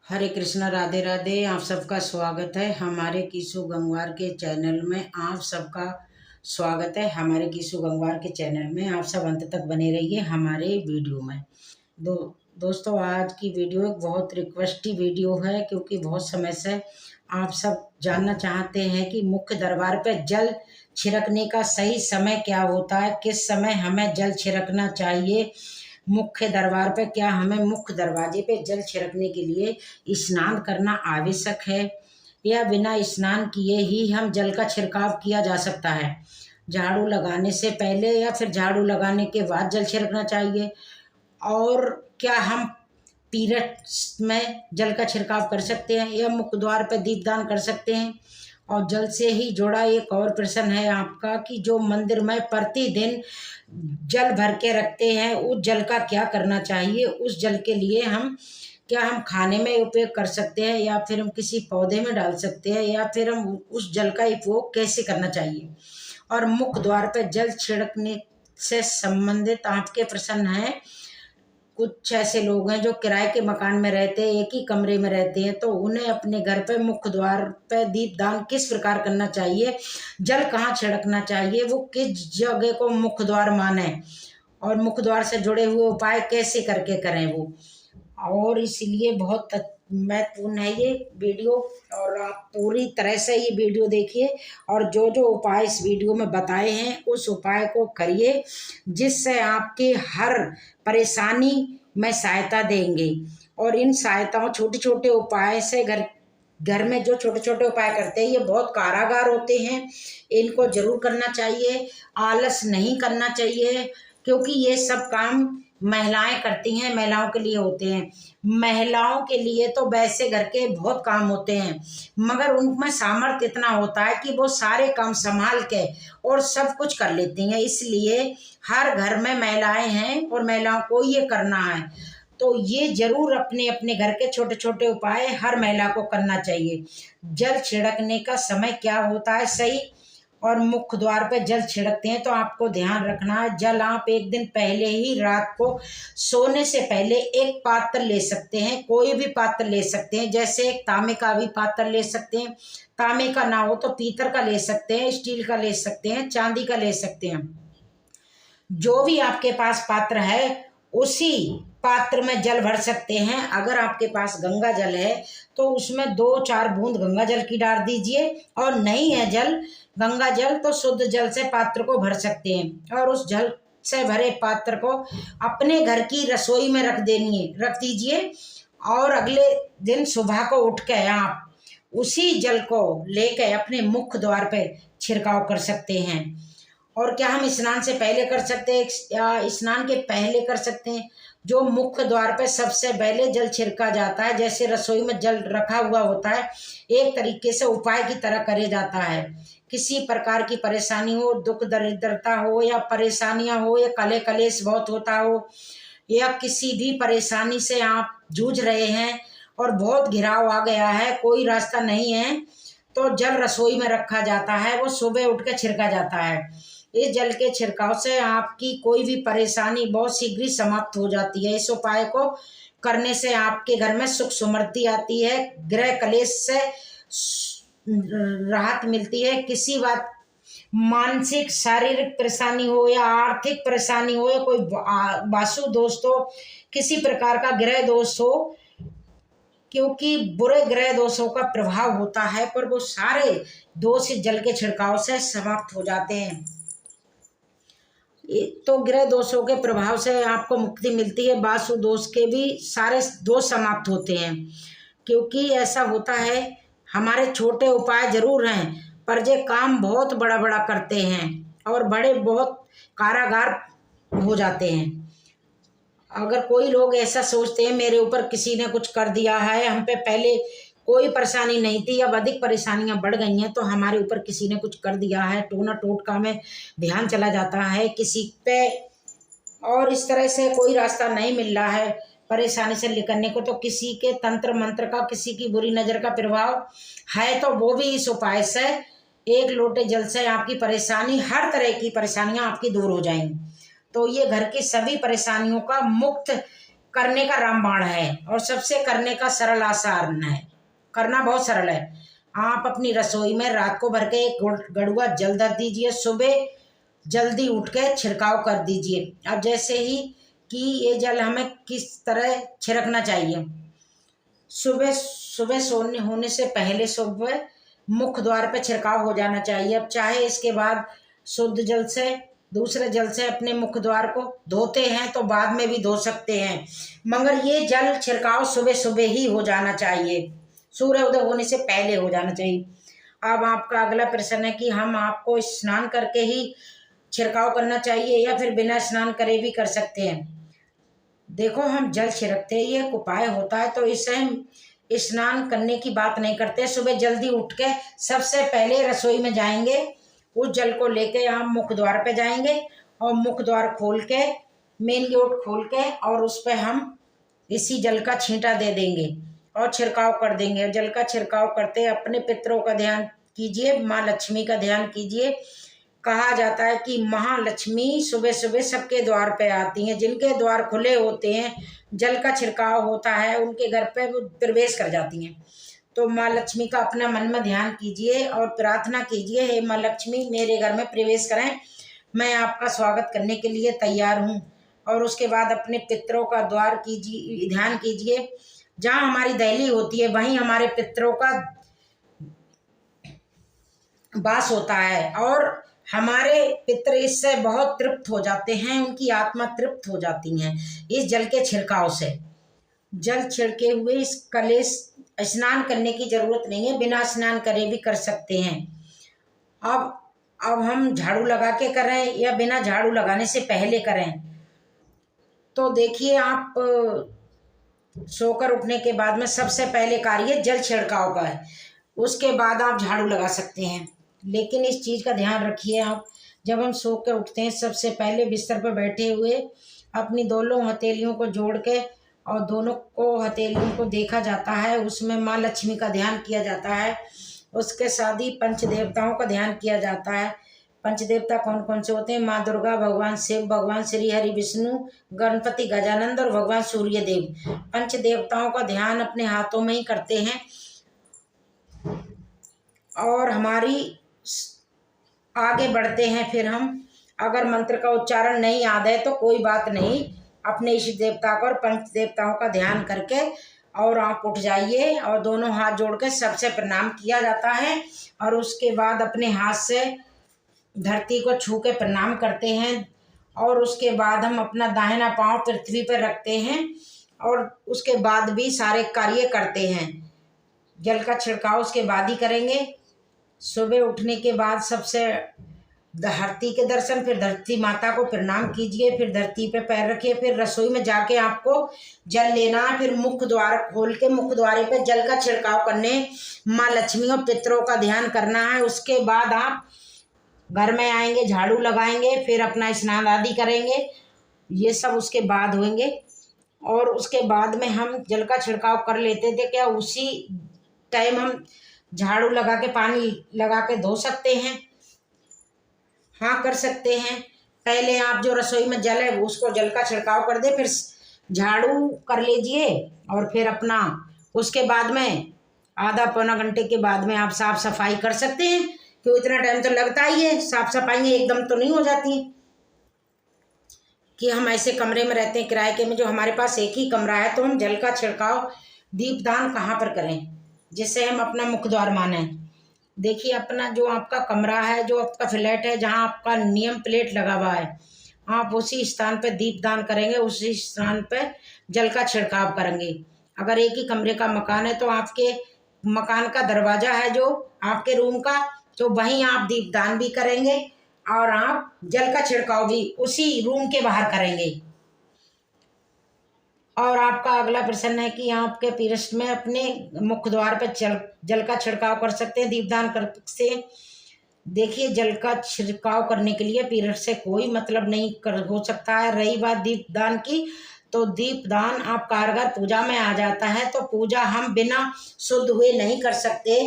हरे कृष्णा, राधे राधे। आप सबका स्वागत है हमारे कीसू गंगवार के चैनल में। आप सबका स्वागत है हमारे कीसू गंगवार के चैनल में। आप सब अंत तक बने रहिए हमारे वीडियो में। दोस्तों, आज की वीडियो एक बहुत रिक्वेस्टी वीडियो है, क्योंकि बहुत समय से आप सब जानना चाहते हैं कि मुख्य दरबार पे जल छिड़कने का सही समय क्या होता है, किस समय हमें जल छिड़कना चाहिए। मुख्य दरबार पे क्या हमें मुख्य दरवाजे पे जल छिड़कने के लिए स्नान करना आवश्यक है, या बिना स्नान किए ही हम जल का छिड़काव किया जा सकता है। झाड़ू लगाने से पहले या फिर झाड़ू लगाने के बाद जल छिड़कना चाहिए। और क्या हम पीरियड्स में जल का छिड़काव कर सकते हैं, या मुख्य द्वार पर दीपदान कर सकते हैं। और जल से ही जुड़ा एक और प्रश्न है आपका कि जो मंदिर में प्रतिदिन जल भर के रखते हैं, उस जल का क्या करना चाहिए। उस जल के लिए हम खाने में उपयोग कर सकते हैं, या फिर हम किसी पौधे में डाल सकते हैं, या फिर हम उस जल का उपयोग कैसे करना चाहिए। और मुख्य द्वार पर जल छिड़कने से संबंधित आपके प्रश्न हैं। कुछ ऐसे लोग हैं जो किराए के मकान में रहते हैं, एक ही कमरे में रहते हैं, तो उन्हें अपने घर पे मुख्य द्वार पे दीपदान किस प्रकार करना चाहिए, जल कहाँ छिड़कना चाहिए, वो किस जगह को मुख्य द्वार माने, और मुख्य द्वार से जुड़े हुए उपाय कैसे करके करें वो। और इसलिए बहुत महत्वपूर्ण है ये वीडियो, और आप पूरी तरह से ये वीडियो देखिए, और जो जो उपाय इस वीडियो में बताए हैं उस उपाय को करिए, जिससे आपके हर परेशानी में सहायता देंगे। और इन सहायताओं, छोटे छोटे उपाय से घर में जो छोटे छोटे उपाय करते हैं, ये बहुत कारागार होते हैं। इनको जरूर करना चाहिए, आलस नहीं करना चाहिए, क्योंकि ये सब काम महिलाएं करती हैं, महिलाओं के लिए होते हैं। महिलाओं के लिए तो वैसे घर के बहुत काम होते हैं, मगर उनमें सामर्थ्य इतना होता है कि वो सारे काम संभाल के और सब कुछ कर लेती हैं। इसलिए हर घर में महिलाएं हैं और महिलाओं को ये करना है। तो ये जरूर अपने अपने घर के छोटे छोटे उपाय हर महिला को करना चाहिए। जल छिड़कने का समय क्या होता है सही, और मुख्य द्वार पे जल छिड़कते हैं तो आपको ध्यान रखना है, जल आप एक दिन पहले ही रात को सोने से पहले एक पात्र ले सकते हैं। कोई भी पात्र ले सकते हैं, जैसे एक तांबे का भी पात्र ले सकते हैं, तांबे का ना हो तो पीतल का ले सकते हैं, स्टील का ले सकते हैं, चांदी का ले सकते हैं। जो भी आपके पास पात्र है उसी पात्र में जल भर सकते हैं। अगर आपके पास गंगा जल है तो उसमें 2-4 बूंद गंगा जल की डाल दीजिए, और नहीं है जल गंगा जल तो शुद्ध जल से पात्र को भर सकते हैं। और उस जल से भरे पात्र को अपने घर की रसोई में रख दीजिए, और अगले दिन सुबह को उठ के आप उसी जल को लेकर अपने मुख्य द्वार पे छिड़काव कर सकते हैं। और क्या हम स्नान से पहले कर सकते हैं या स्नान के पहले कर सकते हैं। जो मुख्य द्वार पे सबसे पहले जल छिड़का जाता है, जैसे रसोई में जल रखा हुआ होता है, एक तरीके से उपाय की तरह करे जाता है। किसी प्रकार की परेशानी हो, दुख दरिद्रता हो, या परेशानियां हो, या कले कलेश बहुत होता हो, या किसी भी परेशानी से आप जूझ रहे हैं और बहुत घिराव आ गया है, कोई रास्ता नहीं है, तो जल रसोई में रखा जाता है, वो सुबह उठ के छिड़का जाता है। इस जल के छिड़काव से आपकी कोई भी परेशानी बहुत शीघ्र ही समाप्त हो जाती है। इस उपाय को करने से आपके घर में सुख समृद्धि आती है, गृह कलेश से राहत मिलती है। किसी बात मानसिक शारीरिक परेशानी हो, या आर्थिक परेशानी हो, या कोई वास्तु दोष हो, किसी प्रकार का ग्रह दोष हो, क्योंकि बुरे ग्रह दोषों का प्रभाव होता है, पर वो सारे दोष जल के छिड़काव से समाप्त हो जाते हैं। तो ग्रह दोषों के प्रभाव से आपको मुक्ति मिलती है, वास्तु दोष के भी सारे दोष समाप्त होते हैं। क्योंकि ऐसा होता है, हमारे छोटे उपाय जरूर हैं, पर ये काम बहुत बड़ा बड़ा करते हैं, और बड़े बहुत कारागार हो जाते हैं। अगर कोई लोग ऐसा सोचते हैं मेरे ऊपर किसी ने कुछ कर दिया है, हम पे पहले कोई परेशानी नहीं थी, अब अधिक परेशानियां बढ़ गई हैं, तो हमारे ऊपर किसी ने कुछ कर दिया है, टोना टोटका में ध्यान चला जाता है किसी पे, और इस तरह से कोई रास्ता नहीं मिल रहा है परेशानी से निकलने को, तो किसी के तंत्र मंत्र का, किसी की बुरी नज़र का प्रभाव है, तो वो भी इस उपाय से एक लोटे जल से आपकी परेशानी, हर तरह की परेशानियां आपकी दूर हो जाएंगी। तो ये घर की सभी परेशानियों का मुक्त करने का रामबाण है और सबसे करने का सरल आसान है। करना बहुत सरल है। आप अपनी रसोई में रात को भर के एक गड़ुआ जल धर दीजिए, सुबह जल्दी उठ के छिड़काव कर दीजिए। अब जैसे ही कि ये जल हमें किस तरह छिड़कना चाहिए, सुबह सुबह सोने होने से पहले सुबह मुख्य द्वार पे छिड़काव हो जाना चाहिए। अब चाहे इसके बाद शुद्ध जल से, दूसरे जल से अपने मुख्य द्वार को धोते हैं तो बाद में भी धो सकते हैं, मगर ये जल छिड़काव सुबह सुबह ही हो जाना चाहिए, सूर्य उदय होने से पहले हो जाना चाहिए। अब आपका अगला प्रश्न है कि हम आपको स्नान करके ही छिड़काव करना चाहिए या फिर बिना स्नान करे भी कर सकते हैं। देखो, हम जल छिड़कते ही एक उपाय होता है, तो इससे हम स्नान करने की बात नहीं करते। सुबह जल्दी उठ के सबसे पहले रसोई में जाएंगे, उस जल को लेके हम मुख्य द्वार पे जाएंगे और मुख्य द्वार खोल के, मेन गेट खोल के, और उस पर हम इसी जल का छींटा दे देंगे और छिड़काव कर देंगे। जल का छिड़काव करते अपने पितरों का ध्यान कीजिए, माँ लक्ष्मी का ध्यान कीजिए। कहा जाता है कि महालक्ष्मी सुबह सुबह सबके द्वार पे आती हैं, जिनके द्वार खुले होते हैं, जल का छिड़काव होता है, उनके घर पे वो प्रवेश कर जाती हैं। तो माँ लक्ष्मी का अपना मन में ध्यान कीजिए और प्रार्थना कीजिए, हे माँ लक्ष्मी मेरे घर में प्रवेश करें, मैं आपका स्वागत करने के लिए तैयार हूँ। और उसके बाद अपने पितरों का द्वार कीजिए, ध्यान कीजिए। जहाँ हमारी दहली होती है वहीं हमारे पितरों का वास होता है और हमारे पितर इससे बहुत तृप्त हो जाते हैं, उनकी आत्मा तृप्त हो जाती हैं इस जल के छिड़काव से। जल छिड़के हुए इस कलेश स्नान करने की जरूरत नहीं है, बिना स्नान करे भी कर सकते हैं। अब हम झाड़ू लगा के करें या बिना झाड़ू लगाने से पहले करें, तो देखिए, आप सोकर उठने के बाद में सबसे पहले कार्य जल छिड़काव का है, उसके बाद आप झाड़ू लगा सकते हैं। लेकिन इस चीज़ का ध्यान रखिए, आप जब हम सो कर उठते हैं सबसे पहले बिस्तर पर बैठे हुए अपनी दोनों हथेलियों को जोड़ के और दोनों को हथेलियों को देखा जाता है, उसमें माँ लक्ष्मी का ध्यान किया जाता है, उसके साथ ही पंच देवताओं का ध्यान किया जाता है। पंच देवता कौन कौन से होते हैं? माँ दुर्गा, भगवान शिव, भगवान श्री हरि विष्णु, गणपति गजानंद और भगवान सूर्य देव। पंच देवताओं का ध्यान अपने हाथों में ही करते हैं। और हमारी आगे बढ़ते हैं। फिर हम अगर मंत्र का उच्चारण नहीं याद है तो कोई बात नहीं, अपने इष्ट देवता को और पंच देवताओं का ध्यान करके और आप उठ जाइए और दोनों हाथ जोड़ के सबसे प्रणाम किया जाता है। और उसके बाद अपने हाथ से धरती को छू के प्रणाम करते हैं और उसके बाद हम अपना दाहिना पांव पृथ्वी पर रखते हैं और उसके बाद भी सारे कार्य करते हैं। जल का छिड़काव उसके बाद ही करेंगे। सुबह उठने के बाद सबसे धरती के दर्शन, फिर धरती माता को प्रणाम कीजिए, फिर धरती पे पैर रखिए, फिर रसोई में जाके आपको जल लेना है, फिर मुख्य द्वार खोल के मुख्य द्वारे पे जल का छिड़काव करने, माँ लक्ष्मी और पितरों का ध्यान करना है। उसके बाद आप घर में आएंगे, झाड़ू लगाएंगे, फिर अपना स्नान आदि करेंगे, ये सब उसके बाद होंगे। और उसके बाद में हम जल का छिड़काव कर लेते थे, क्या उसी टाइम हम झाड़ू लगा के पानी लगा के धो सकते हैं? हाँ, कर सकते हैं। पहले आप जो रसोई में जल है उसको जल का छिड़काव कर दे, फिर झाड़ू कर लीजिए और फिर अपना उसके बाद में आधा पौना घंटे के बाद में आप साफ सफाई कर सकते हैं, क्यों इतना टाइम तो लगता ही है। साफ सफाई एकदम तो नहीं हो जाती कि हम ऐसे कमरे में रहते हैं किराए के में, जो हमारे पास एक ही कमरा है, तो हम जल का छिड़काव दीपदान कहाँ पर करें जिससे हम अपना मुख्य द्वार माने। देखिए, अपना जो आपका कमरा है, जो आपका फ्लैट है, जहाँ आपका नियम प्लेट लगा हुआ है, आप उसी स्थान पे दीपदान करेंगे, उसी स्थान पे जल का छिड़काव करेंगे। अगर एक ही कमरे का मकान है तो आपके मकान का दरवाजा है जो आपके रूम का, तो वहीं आप दीपदान भी करेंगे और आप जल का छिड़काव भी उसी रूम के बाहर करेंगे। और आपका अगला प्रश्न है कि आपके पीरस में अपने मुख्य द्वार पर जल का छिड़काव कर सकते हैं दीपदान कर से। देखिए, जल का छिड़काव करने के लिए पीरस से कोई मतलब नहीं हो सकता है। रही बात दीपदान की, तो दीपदान आप कारगर पूजा में आ जाता है, तो पूजा हम बिना शुद्ध हुए नहीं कर सकते।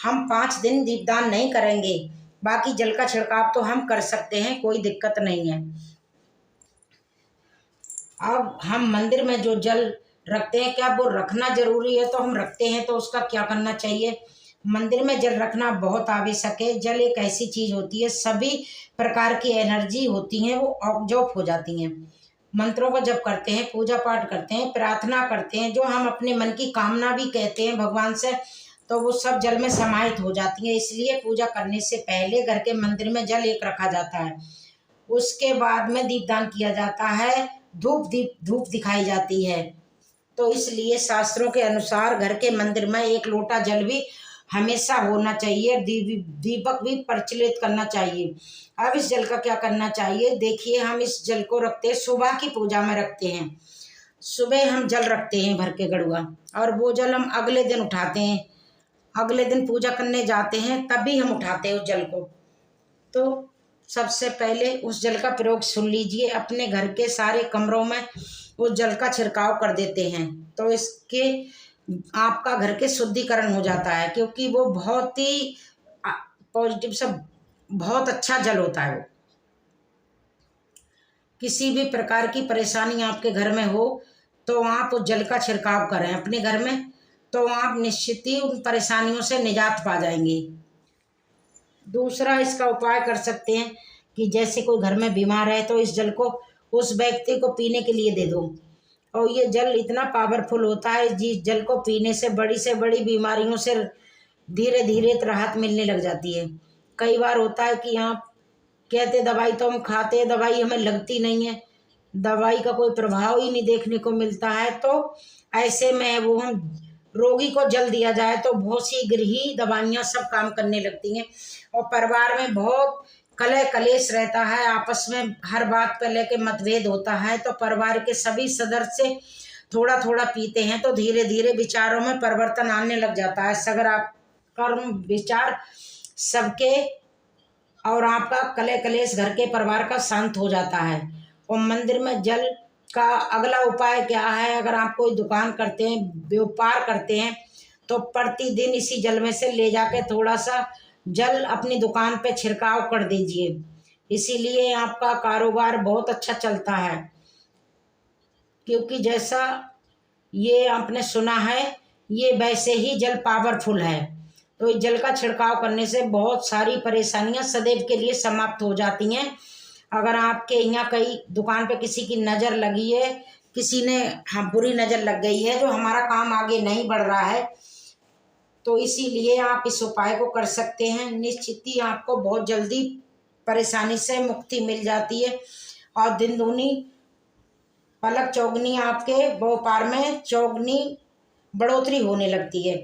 हम 5 दिन दीपदान नहीं करेंगे, बाकी जल का छिड़काव तो हम कर सकते हैं, कोई दिक्कत नहीं है। अब हम मंदिर में जो जल रखते हैं, क्या वो रखना जरूरी है? तो हम रखते हैं तो उसका क्या करना चाहिए? मंदिर में जल रखना बहुत आवश्यक है। जल एक ऐसी चीज होती है, सभी प्रकार की एनर्जी होती हैं वो ऑब्जॉर्ब हो जाती हैं। मंत्रों को जब करते हैं, पूजा पाठ करते हैं, प्रार्थना करते हैं, जो हम अपने मन की कामना भी कहते हैं भगवान से, तो वो सब जल में समाहित हो जाती है। इसलिए पूजा करने से पहले घर के मंदिर में जल एक रखा जाता है। उसके बाद में दीपदान किया जाता है, धूप दिखाई जाती है। तो इसलिए शास्त्रों के अनुसार घर के मंदिर में एक लोटा जल भी हमेशा होना चाहिए। दीपक भी प्रज्वलित करना चाहिए। अब इस जल का क्या करना चाहिए? देखिए, हम इस जल को रखते हैं, सुबह की पूजा में रखते हैं। सुबह हम जल रखते हैं भर के गड़ुआ, और वो जल हम अगले दिन उठाते हैं। अगले दिन पूजा करने जाते हैं तभी हम उठाते हैं उस जल को। तो सबसे पहले उस जल का प्रयोग सुन लीजिए। अपने घर के सारे कमरों में उस जल का छिड़काव कर देते हैं, तो इसके आपका घर के शुद्धिकरण हो जाता है, क्योंकि वो बहुत ही पॉजिटिव से बहुत अच्छा जल होता है। वो किसी भी प्रकार की परेशानी आपके घर में हो तो आप उस जल का छिड़काव करें अपने घर में, तो आप निश्चित ही उन परेशानियों से निजात पा जाएंगे। दूसरा इसका उपाय कर सकते हैं कि जैसे कोई घर में बीमार है तो इस जल को उस व्यक्ति को पीने के लिए दे दो। और ये जल इतना पावरफुल होता है, जिस जल को पीने से बड़ी बीमारियों से धीरे धीरे राहत मिलने लग जाती है। कई बार होता है कि आप कहते दवाई तो हम खाते हैं, दवाई हमें लगती नहीं है, दवाई का कोई प्रभाव ही नहीं देखने को मिलता है। तो ऐसे में वो हम रोगी को जल दिया जाए तो बहुत शीघ्र ही दवाइयाँ सब काम करने लगती हैं। और परिवार में बहुत कलह कलेश रहता है, आपस में हर बात पर लेके मतभेद होता है, तो परिवार के सभी सदस्य थोड़ा थोड़ा पीते हैं तो धीरे धीरे विचारों में परिवर्तन आने लग जाता है। सकारात्मक विचार सबके, और आपका कलह कलेश घर के परिवार का शांत हो जाता है। और मंदिर में जल का अगला उपाय क्या है? अगर आप कोई दुकान करते हैं, व्यापार करते हैं, तो प्रतिदिन इसी जल में से ले जाके थोड़ा सा जल अपनी दुकान पे छिड़काव कर दीजिए। इसीलिए आपका कारोबार बहुत अच्छा चलता है, क्योंकि जैसा ये आपने सुना है, ये वैसे ही जल पावरफुल है। तो इस जल का छिड़काव करने से बहुत सारी परेशानियां सदैव के लिए समाप्त हो जाती हैं। अगर आपके यहाँ कहीं दुकान पे किसी की नज़र लगी है, किसी ने बुरी नज़र लग गई है, जो हमारा काम आगे नहीं बढ़ रहा है, तो इसीलिए आप इस उपाय को कर सकते हैं। निश्चित ही आपको बहुत जल्दी परेशानी से मुक्ति मिल जाती है, और दिन दूनी पलक चौगनी आपके व्यापार में चौगनी बढ़ोतरी होने लगती है।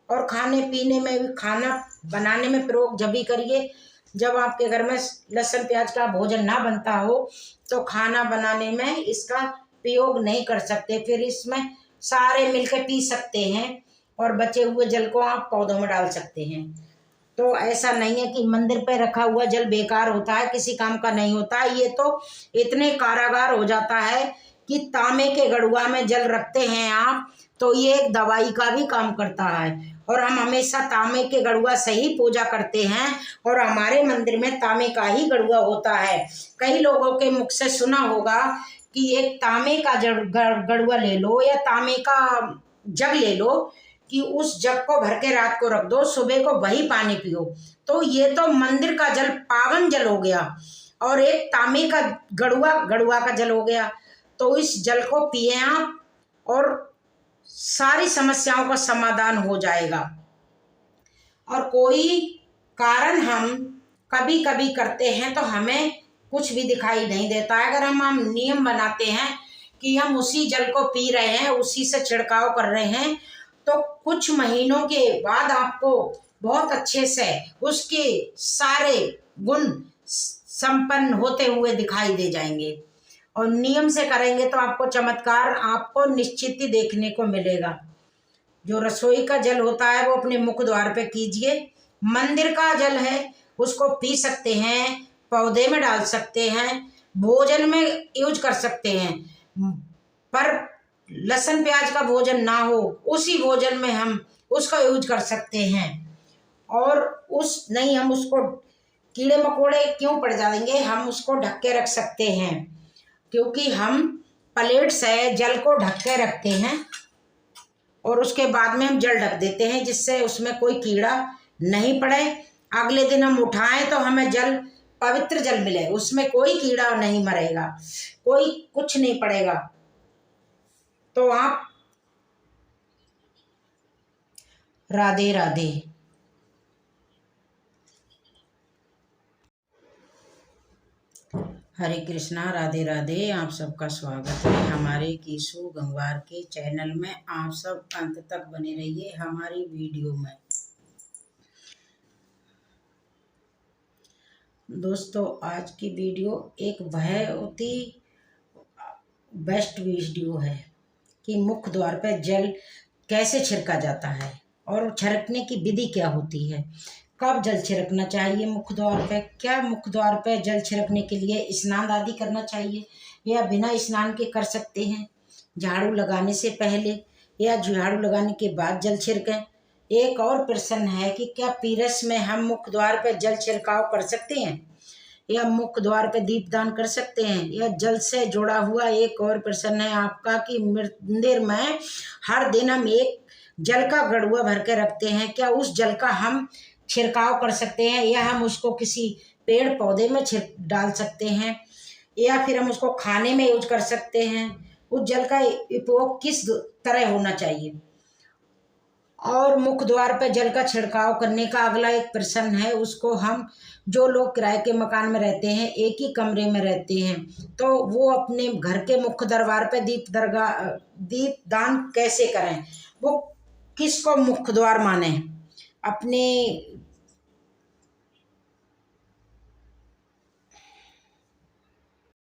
और खाने पीने में भी, खाना बनाने में प्रयोग जब भी करिए जब आपके घर में लहसुन प्याज का भोजन ना बनता हो, तो खाना बनाने में इसका प्रयोग नहीं कर सकते। फिर इसमें सारे मिलकर पी सकते हैं, और बचे हुए जल को आप पौधों में डाल सकते हैं। तो ऐसा नहीं है कि मंदिर पे रखा हुआ जल बेकार होता है, किसी काम का नहीं होता है। ये तो इतने कारागार हो जाता है कि तांबे के गड़ुआ में जल रखते हैं आप, तो ये एक दवाई का भी काम करता है। और हम हमेशा तांबे के गड़ुआ से ही पूजा करते हैं, और हमारे मंदिर में तांबे का ही गड़ुआ होता है। कई लोगों के मुख से सुना होगा कि एक तांबे का गड़ुआ ले लो या तांबे का जग ले लो, कि उस जग को भर के रात को रख दो, सुबह को वही पानी पियो। तो ये तो मंदिर का जल, पावन जल हो गया, और एक तांबे का गड़ुआ का जल हो गया। तो इस जल को पिए आप, और सारी समस्याओं का समाधान हो जाएगा। और कोई कारण हम कभी कभी करते हैं तो हमें कुछ भी दिखाई नहीं देता है। अगर हम नियम बनाते हैं कि हम उसी जल को पी रहे हैं, उसी से छिड़काव कर रहे हैं, तो कुछ महीनों के बाद आपको बहुत अच्छे से उसके सारे गुण संपन्न होते हुए दिखाई दे जाएंगे। और नियम से करेंगे तो आपको चमत्कार आपको निश्चित ही देखने को मिलेगा। जो रसोई का जल होता है वो अपने मुख द्वार पे कीजिए। मंदिर का जल है उसको पी सकते हैं, पौधे में डाल सकते हैं, भोजन में यूज कर सकते हैं। पर लहसुन प्याज का भोजन ना हो, उसी भोजन में हम उसका यूज कर सकते हैं। और हम उसको कीड़े मकोड़े क्यों पड़ जाएंगे, हम उसको ढक के रख सकते हैं, क्योंकि हम प्लेट से जल को ढक के रखते हैं और उसके बाद में हम जल ढक देते हैं, जिससे उसमें कोई कीड़ा नहीं पड़े। अगले दिन हम उठाएं तो हमें जल पवित्र जल मिले, उसमें कोई कीड़ा नहीं मरेगा, कोई कुछ नहीं पड़ेगा। तो आप राधे राधे। हरे कृष्णा, राधे राधे। आप सबका स्वागत है हमारे कीसू गंगवार के चैनल में। आप सब अंत तक बने रहिए हमारी वीडियो में। दोस्तों, आज की वीडियो एक बहुत ही बेस्ट वीडियो है कि मुख्य द्वार पर जल कैसे छिड़का जाता है और छिड़कने की विधि क्या होती है, कब जल छिड़कना चाहिए मुख्य द्वार पे, क्या मुख्य द्वार पे जल छिड़कने के लिए स्नान आदि करना चाहिए या बिना स्नान के कर सकते हैं, झाड़ू लगाने से पहले या झाड़ू लगाने के बाद जल छिड़कें। एक और प्रश्न है कि क्या पीरस में हम मुख्य द्वार पे जल छिड़काव कर सकते हैं या मुख्य द्वार पे दीपदान कर सकते हैं, या जल से जुड़ा हुआ एक और प्रश्न है आपका कि मंदिर में हर दिन हम एक जल का गड़ुआ भर के रखते हैं, क्या उस जल का हम छिड़काव कर सकते हैं या हम उसको किसी पेड़ पौधे में डाल सकते हैं या फिर हम उसको खाने में यूज कर सकते हैं। उस जल का उपयोग किस तरह होना चाहिए। और मुख्य द्वार पर जल का छिड़काव करने का अगला एक प्रश्न है, उसको हम जो लोग किराए के मकान में रहते हैं, एक ही कमरे में रहते हैं, तो वो अपने घर के मुख्य दरबार पे दीप दान कैसे करें, वो किसको मुख्य द्वार माने, अपने